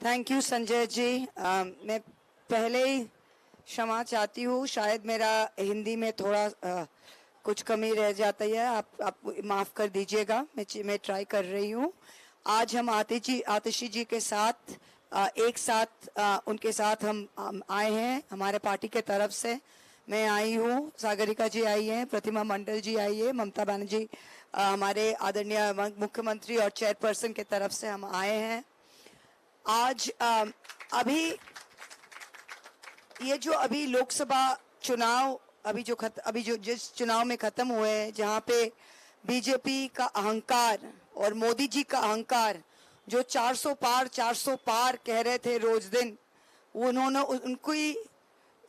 Thank you Sanjay ji. मैं पहले ही क्षमा चाहती हूँ, शायद मेरा हिंदी में थोड़ा कुछ कमी रह जाता है, आप माफ़ कर दीजिएगा। मैं ट्राई कर रही हूँ। आज हम आतिशी जी के साथ एक साथ उनके साथ हम आए हैं हमारे पार्टी के तरफ से। मैं आई हूँ, सागरिका जी आई हैं, प्रतिमा मंडल जी आई है, ममता बनर्जी हमारे आदरणीय मुख्यमंत्री और चेयरपर्सन के तरफ से हम आए हैं। आज अभी ये जो अभी लोकसभा चुनाव अभी जो जिस चुनाव में खत्म हुए हैं, जहाँ पे बीजेपी का अहंकार और मोदी जी का अहंकार, जो 400 पार कह रहे थे रोज दिन, उनको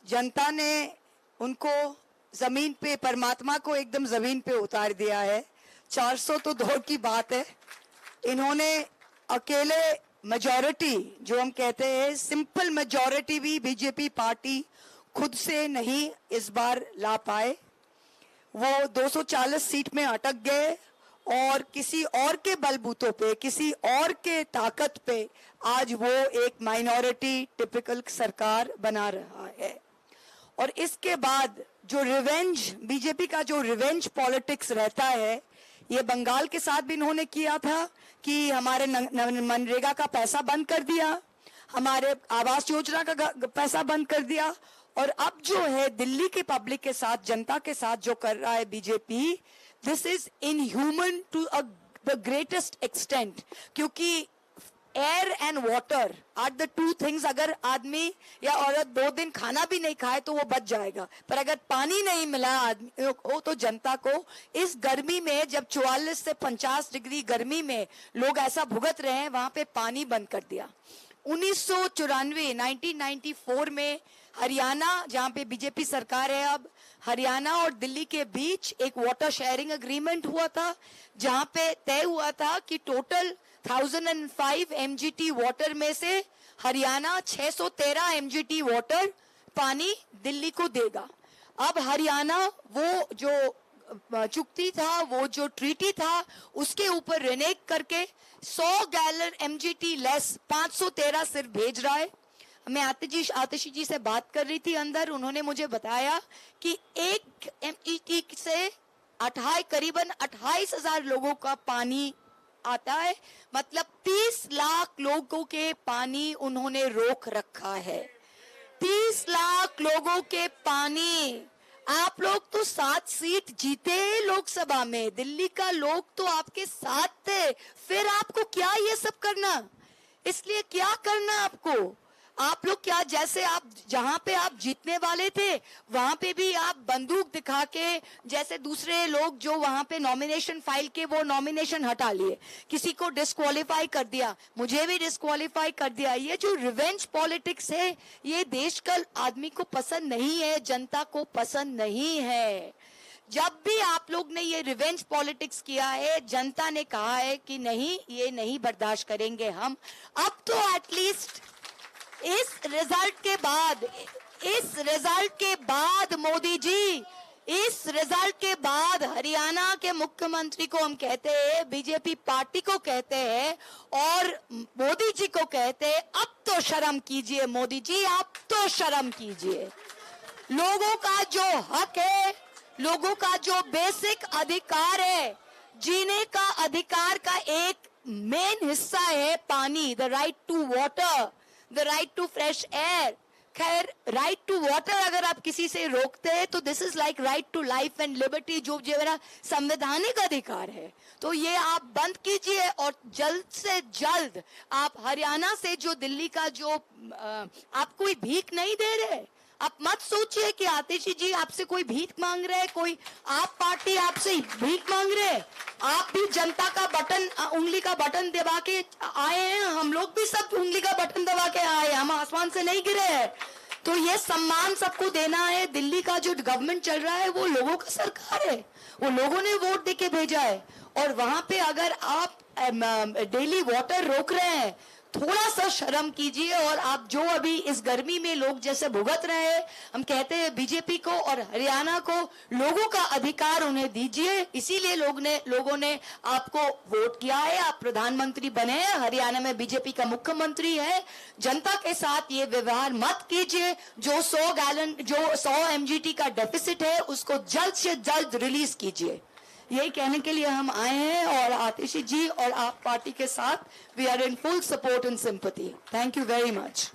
जनता ने उनको जमीन पे, परमात्मा को एकदम जमीन पे उतार दिया है। 400 तो दूर की बात है, इन्होंने अकेले मेजॉरिटी, जो हम कहते हैं सिंपल मेजॉरिटी, भी बीजेपी पार्टी खुद से नहीं इस बार ला पाए। वो 240 सीट में अटक गए और किसी और के बलबूतों पे, किसी और के ताकत पे आज वो एक माइनॉरिटी टिपिकल सरकार बना रहा है। और इसके बाद जो रिवेंज, बीजेपी का जो रिवेंज पॉलिटिक्स रहता है, ये बंगाल के साथ भी इन्होंने किया था कि हमारे मनरेगा का पैसा बंद कर दिया, हमारे आवास योजना का पैसा बंद कर दिया, और अब जो है दिल्ली के पब्लिक के साथ, जनता के साथ जो कर रहा है BJP, this is inhuman to the greatest extent. क्योंकि air and water are the two things. अगर आदमी या औरत 2 दिन खाना भी नहीं खाए तो वो बच जाएगा, पर अगर पानी नहीं मिला आदमी को, तो जनता को इस गर्मी में, जब 44 से 50 डिग्री गर्मी में लोग ऐसा भुगत रहे हैं, वहां पे पानी बंद कर दिया। 1994 में हरियाणा, जहां पे बीजेपी सरकार है अब, हरियाणा और दिल्ली के बीच एक वाटर शेयरिंग एग्रीमेंट हुआ था, जहां पे तय हुआ था कि टोटल 1005 MGT वाटर में से हरियाणा 613 MGT वाटर पानी दिल्ली को देगा। अब हरियाणा वो जो चुक्ति था, वो जो ट्रीटी था, उसके ऊपर रिनेक करके 100 गैलन MGT लेस 513 सिर्फ भेज रहा है। मैं आतिशी जी से बात कर रही थी अंदर, उन्होंने मुझे बताया कि 1 MGT से करीबन 28,000 लोगों का पानी आता है, मतलब 30 लाख लोगों के पानी उन्होंने रोक रखा है। 30 लाख लोगों के पानी। आप लोग तो 7 सीट जीते लोकसभा में, दिल्ली का लोग तो आपके साथ थे, फिर आपको क्या ये सब करना? इसलिए क्या करना आपको? आप लोग क्या, जैसे आप जहां पे आप जीतने वाले थे वहां पे भी आप बंदूक दिखा के, जैसे दूसरे लोग जो वहां पे नॉमिनेशन फाइल के, वो नॉमिनेशन हटा लिए, किसी को डिस्क्वालीफाई कर दिया, मुझे भी डिस्क्वालीफाई कर दिया। ये जो रिवेंज पॉलिटिक्स है, ये देश का आदमी को पसंद नहीं है, जनता को पसंद नहीं है। जब भी आप लोग ने ये रिवेंज पॉलिटिक्स किया है, जनता ने कहा है कि नहीं, ये नहीं बर्दाश्त करेंगे हम। अब तो एटलीस्ट इस रिजल्ट के बाद मोदी जी, इस रिजल्ट के बाद हरियाणा के मुख्यमंत्री को हम कहते हैं, बीजेपी पार्टी को कहते हैं और मोदी जी को कहते हैं, अब तो शर्म कीजिए मोदी जी, आप तो शर्म कीजिए। लोगों का जो हक है, लोगों का जो बेसिक अधिकार है, जीने का अधिकार का एक मेन हिस्सा है पानी, the right to water, the right to fresh air. खैर, राइट टू वाटर अगर आप किसी से रोकते हैं तो this is like right to life and liberty, जो मेरा संवैधानिक अधिकार है। तो ये आप बंद कीजिए और जल्द से जल्द आप हरियाणा से, जो दिल्ली का जो आप कोई भीख नहीं दे रहे, आप मत सोचिए कि आतिशी जी आपसे कोई भीख मांग रहे हैं, कोई आप पार्टी आपसे भीख मांग रहे हैं। आप भी जनता का बटन, उंगली का बटन दबा के आए हैं, हम लोग भी सब उंगली का बटन दबा के आए, हम आसमान से नहीं गिरे हैं। तो ये सम्मान सबको देना है। दिल्ली का जो गवर्नमेंट चल रहा है वो लोगों का सरकार है, वो लोगों ने वोट देके भेजा है, और वहां पे अगर आप डेली वाटर रोक रहे हैं थोड़ा सा शर्म कीजिए और आप जो अभी इस गर्मी में लोग जैसे भुगत रहे हैं, हम कहते हैं बीजेपी को और हरियाणा को लोगों का अधिकार उन्हें दीजिए। इसीलिए लोगों ने आपको वोट किया है, आप प्रधानमंत्री बने हैं, हरियाणा में बीजेपी का मुख्यमंत्री है। जनता के साथ ये व्यवहार मत कीजिए। जो 100 MGT का डेफिसिट है उसको जल्द से जल्द रिलीज कीजिए। यही कहने के लिए हम आए हैं और आतिशी जी और आप पार्टी के साथ we are in full support and sympathy. Thank you very much.